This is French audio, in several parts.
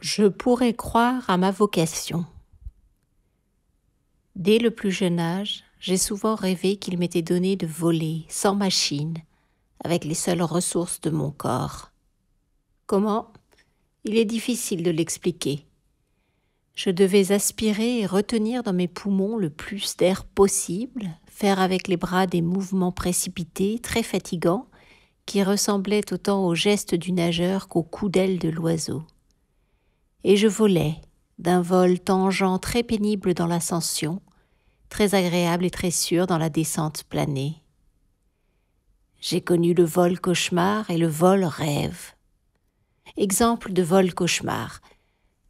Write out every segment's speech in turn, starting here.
Je pourrais croire à ma vocation. Dès le plus jeune âge, j'ai souvent rêvé qu'il m'était donné de voler, sans machine, avec les seules ressources de mon corps. Comment ? Il est difficile de l'expliquer. Je devais aspirer et retenir dans mes poumons le plus d'air possible, faire avec les bras des mouvements précipités, très fatigants, qui ressemblaient autant aux gestes du nageur qu'aux coups d'aile de l'oiseau. Et je volais, d'un vol tangent très pénible dans l'ascension, très agréable et très sûr dans la descente planée. J'ai connu le vol cauchemar et le vol rêve. Exemple de vol cauchemar.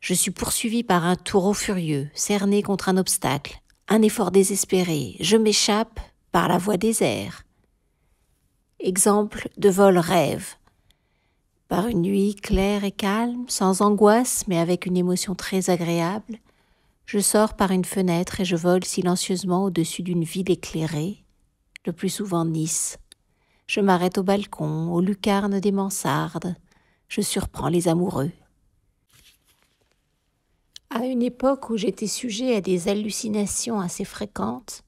Je suis poursuivi par un taureau furieux, cerné contre un obstacle, un effort désespéré, je m'échappe par la voie des airs. Exemple de vol rêve. Par une nuit claire et calme, sans angoisse mais avec une émotion très agréable, je sors par une fenêtre et je vole silencieusement au-dessus d'une ville éclairée, le plus souvent Nice. Je m'arrête au balcon, aux lucarnes des mansardes, je surprends les amoureux. À une époque où j'étais sujet à des hallucinations assez fréquentes,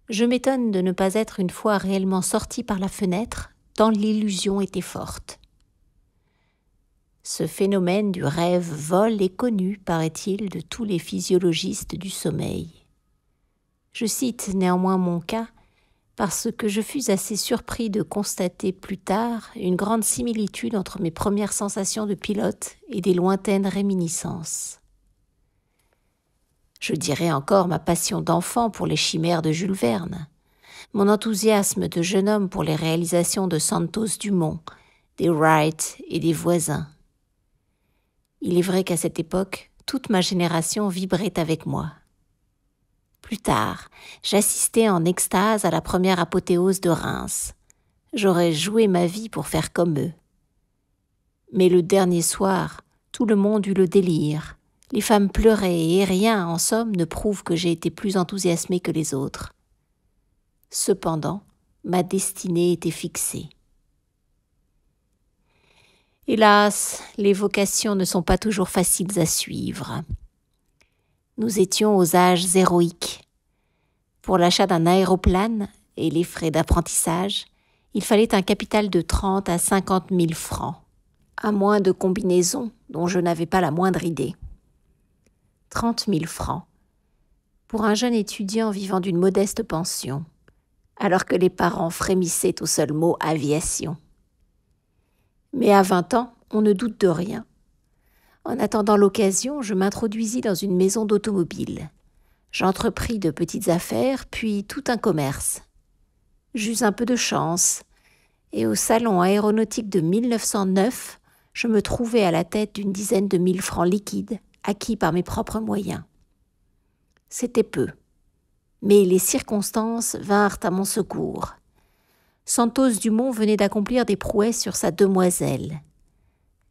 je m'étonne de ne pas être une fois réellement sorti par la fenêtre, tant l'illusion était forte. Ce phénomène du rêve-vol est connu, paraît-il, de tous les physiologistes du sommeil. Je cite néanmoins mon cas, parce que je fus assez surpris de constater plus tard une grande similitude entre mes premières sensations de pilote et des lointaines réminiscences. Je dirais encore ma passion d'enfant pour les chimères de Jules Verne, mon enthousiasme de jeune homme pour les réalisations de Santos Dumont, des Wright et des voisins. Il est vrai qu'à cette époque, toute ma génération vibrait avec moi. Plus tard, j'assistais en extase à la première apothéose de Reims. J'aurais joué ma vie pour faire comme eux. Mais le dernier soir, tout le monde eut le délire. Les femmes pleuraient et rien, en somme, ne prouve que j'ai été plus enthousiasmé que les autres. Cependant, ma destinée était fixée. Hélas, les vocations ne sont pas toujours faciles à suivre. Nous étions aux âges héroïques. Pour l'achat d'un aéroplane et les frais d'apprentissage, il fallait un capital de 30 à 50 000 francs, à moins de combinaisons dont je n'avais pas la moindre idée. 30 000 francs, pour un jeune étudiant vivant d'une modeste pension, alors que les parents frémissaient au seul mot « aviation ». Mais à 20 ans, on ne doute de rien. En attendant l'occasion, je m'introduisis dans une maison d'automobile. J'entrepris de petites affaires, puis tout un commerce. J'eus un peu de chance, et au salon aéronautique de 1909, je me trouvai à la tête d'une dizaine de 1000 francs liquides, acquis par mes propres moyens. C'était peu, mais les circonstances vinrent à mon secours. Santos Dumont venait d'accomplir des prouesses sur sa demoiselle.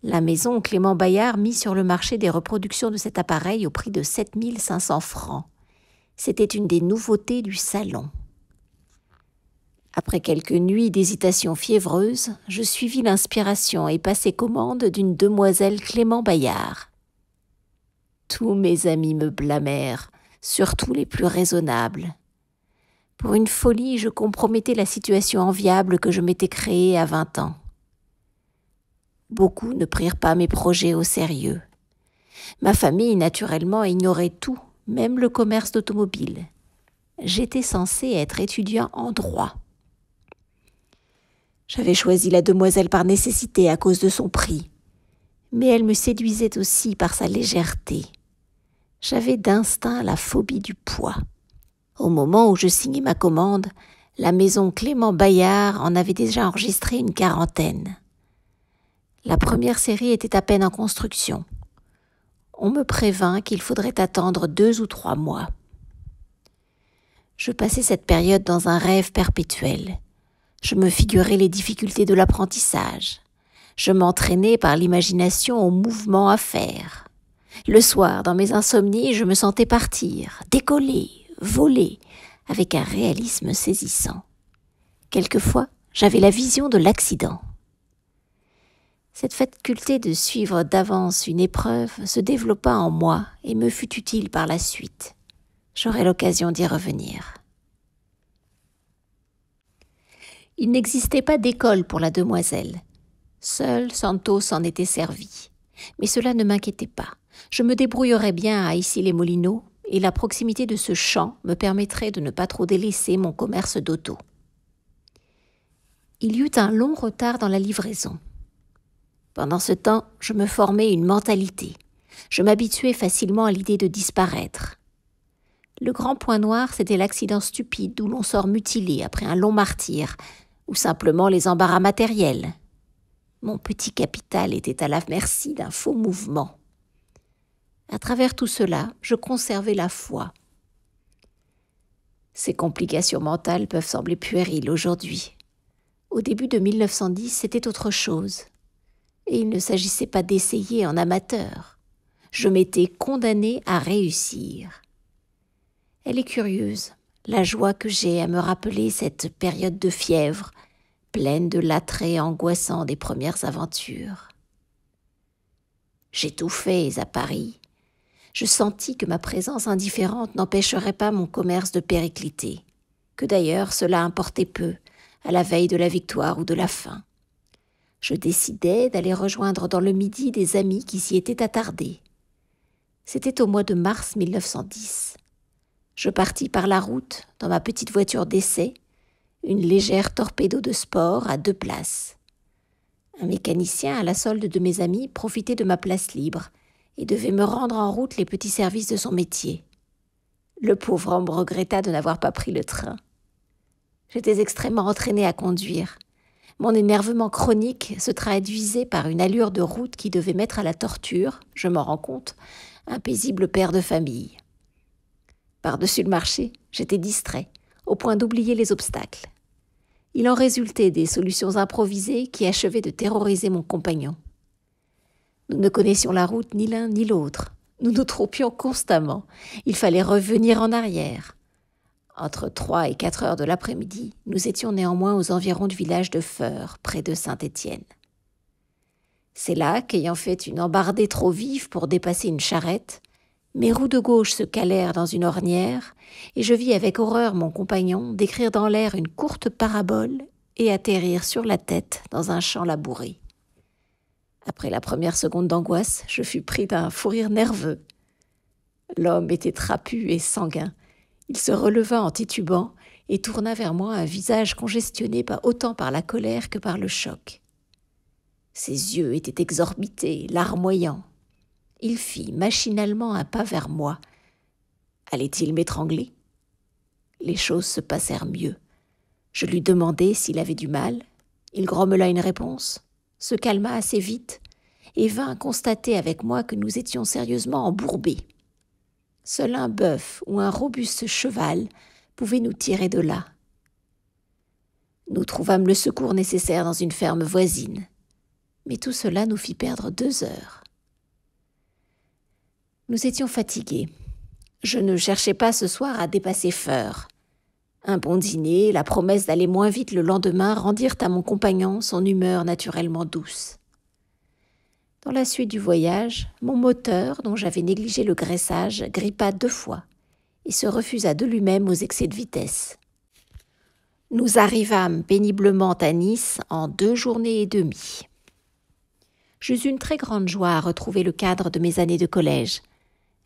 La maison Clément Bayard mit sur le marché des reproductions de cet appareil au prix de 7 500 francs. C'était une des nouveautés du salon. Après quelques nuits d'hésitation fiévreuse, je suivis l'inspiration et passai commande d'une demoiselle Clément Bayard. Tous mes amis me blâmèrent, surtout les plus raisonnables. Pour une folie, je compromettais la situation enviable que je m'étais créée à 20 ans. Beaucoup ne prirent pas mes projets au sérieux. Ma famille, naturellement, ignorait tout, même le commerce d'automobile. J'étais censé être étudiant en droit. J'avais choisi la demoiselle par nécessité à cause de son prix, mais elle me séduisait aussi par sa légèreté. J'avais d'instinct la phobie du poids. Au moment où je signais ma commande, la maison Clément Bayard en avait déjà enregistré une 40. La première série était à peine en construction. On me prévint qu'il faudrait attendre 2 ou 3 mois. Je passais cette période dans un rêve perpétuel. Je me figurais les difficultés de l'apprentissage. Je m'entraînais par l'imagination aux mouvements à faire. Le soir, dans mes insomnies, je me sentais partir, décoller, voler, avec un réalisme saisissant. Quelquefois, j'avais la vision de l'accident. Cette faculté de suivre d'avance une épreuve se développa en moi et me fut utile par la suite. J'aurai l'occasion d'y revenir. Il n'existait pas d'école pour la demoiselle. Seul Santos s'en était servi. Mais cela ne m'inquiétait pas. Je me débrouillerais bien à Issy-les-Moulineaux et la proximité de ce champ me permettrait de ne pas trop délaisser mon commerce d'auto. Il y eut un long retard dans la livraison. Pendant ce temps, je me formais une mentalité. Je m'habituais facilement à l'idée de disparaître. Le grand point noir, c'était l'accident stupide où l'on sort mutilé après un long martyre, ou simplement les embarras matériels. Mon petit capital était à la merci d'un faux mouvement. À travers tout cela, je conservais la foi. Ces complications mentales peuvent sembler puériles aujourd'hui. Au début de 1910, c'était autre chose. Et il ne s'agissait pas d'essayer en amateur. Je m'étais condamnée à réussir. Elle est curieuse, la joie que j'ai à me rappeler cette période de fièvre, pleine de l'attrait angoissant des premières aventures. J'étouffais à Paris. Je sentis que ma présence indifférente n'empêcherait pas mon commerce de péricliter, que d'ailleurs cela importait peu, à la veille de la victoire ou de la fin. Je décidai d'aller rejoindre dans le Midi des amis qui s'y étaient attardés. C'était au mois de mars 1910. Je partis par la route dans ma petite voiture d'essai, une légère torpedo de sport à 2 places. Un mécanicien à la solde de mes amis profitait de ma place libre et devait me rendre en route les petits services de son métier. Le pauvre homme regretta de n'avoir pas pris le train. J'étais extrêmement entraînée à conduire. Mon énervement chronique se traduisait par une allure de route qui devait mettre à la torture, je m'en rends compte, un paisible père de famille. Par-dessus le marché, j'étais distrait, au point d'oublier les obstacles. Il en résultait des solutions improvisées qui achevaient de terroriser mon compagnon. Nous ne connaissions la route ni l'un ni l'autre. Nous nous trompions constamment. Il fallait revenir en arrière. Entre 3 et 4 heures de l'après-midi, nous étions néanmoins aux environs du village de Feurs, près de Saint-Étienne. C'est là qu'ayant fait une embardée trop vive pour dépasser une charrette, mes roues de gauche se calèrent dans une ornière et je vis avec horreur mon compagnon décrire dans l'air une courte parabole et atterrir sur la tête dans un champ labouré. Après la première seconde d'angoisse, je fus pris d'un fou rire nerveux. L'homme était trapu et sanguin. Il se releva en titubant et tourna vers moi un visage congestionné autant par la colère que par le choc. Ses yeux étaient exorbités, larmoyants. Il fit machinalement un pas vers moi. Allait-il m'étrangler ? Les choses se passèrent mieux. Je lui demandai s'il avait du mal. Il grommela une réponse, se calma assez vite et vint constater avec moi que nous étions sérieusement embourbés. Seul un bœuf ou un robuste cheval pouvait nous tirer de là. Nous trouvâmes le secours nécessaire dans une ferme voisine, mais tout cela nous fit perdre 2 heures. Nous étions fatigués. Je ne cherchais pas ce soir à dépasser Feurs. Un bon dîner, la promesse d'aller moins vite le lendemain rendirent à mon compagnon son humeur naturellement douce. Dans la suite du voyage, mon moteur, dont j'avais négligé le graissage, grippa 2 fois et se refusa de lui-même aux excès de vitesse. Nous arrivâmes péniblement à Nice en 2 journées et demie. J'eus une très grande joie à retrouver le cadre de mes années de collège,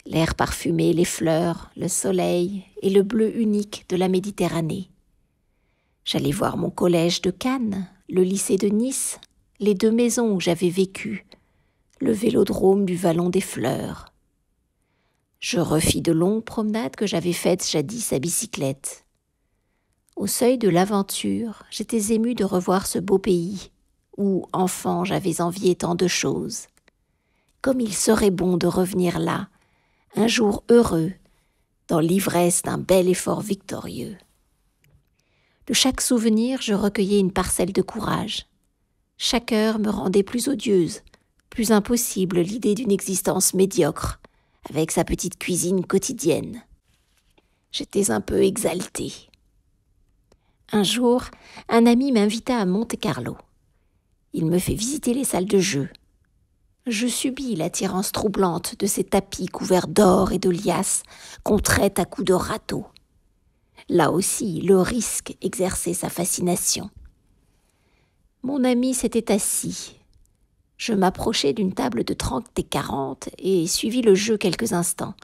l'air parfumé, les fleurs, le soleil et le bleu unique de la Méditerranée. J'allais voir mon collège de Cannes, le lycée de Nice, les 2 maisons où j'avais vécu, le vélodrome du Vallon des Fleurs. Je refis de longues promenades que j'avais faites jadis à bicyclette. Au seuil de l'aventure, j'étais émue de revoir ce beau pays, où, enfant, j'avais envié tant de choses. Comme il serait bon de revenir là, un jour heureux, dans l'ivresse d'un bel effort victorieux. De chaque souvenir, je recueillais une parcelle de courage. Chaque heure me rendait plus odieuse, plus impossible l'idée d'une existence médiocre, avec sa petite cuisine quotidienne. J'étais un peu exaltée. Un jour, un ami m'invita à Monte-Carlo. Il me fait visiter les salles de jeu. Je subis l'attirance troublante de ces tapis couverts d'or et de liasses qu'on traite à coups de râteau. Là aussi, le risque exerçait sa fascination. Mon ami s'était assis. Je m'approchai d'une table de 30 et 40 et suivis le jeu quelques instants.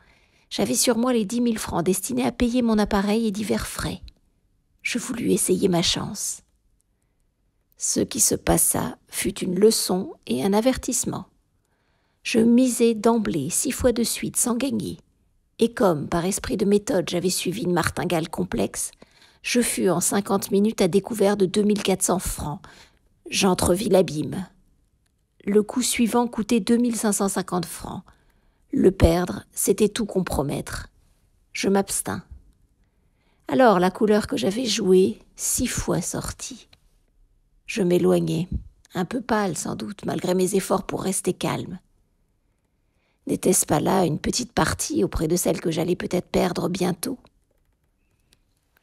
J'avais sur moi les 10 000 francs destinés à payer mon appareil et divers frais. Je voulus essayer ma chance. Ce qui se passa fut une leçon et un avertissement. Je misai d'emblée 6 fois de suite sans gagner. Et comme, par esprit de méthode, j'avais suivi une martingale complexe, je fus en 50 minutes à découvert de 2400 francs. J'entrevis l'abîme. Le coup suivant coûtait 2550 francs. Le perdre, c'était tout compromettre. Je m'abstins. Alors la couleur que j'avais jouée, 6 fois sortit. Je m'éloignai, un peu pâle sans doute, malgré mes efforts pour rester calme. N'était-ce pas là une petite partie auprès de celle que j'allais peut-être perdre bientôt?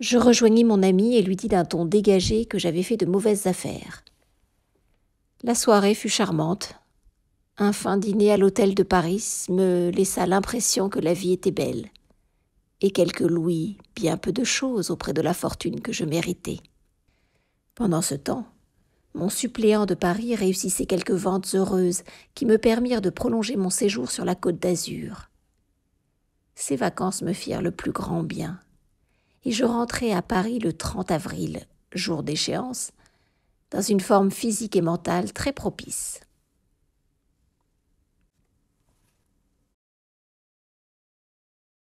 Je rejoignis mon ami et lui dis d'un ton dégagé que j'avais fait de mauvaises affaires. La soirée fut charmante. Un fin dîner à l'hôtel de Paris me laissa l'impression que la vie était belle. Et quelques louis, bien peu de choses auprès de la fortune que je méritais. Pendant ce temps, mon suppléant de Paris réussissait quelques ventes heureuses qui me permirent de prolonger mon séjour sur la Côte d'Azur. Ces vacances me firent le plus grand bien, et je rentrai à Paris le 30 avril, jour d'échéance, dans une forme physique et mentale très propice.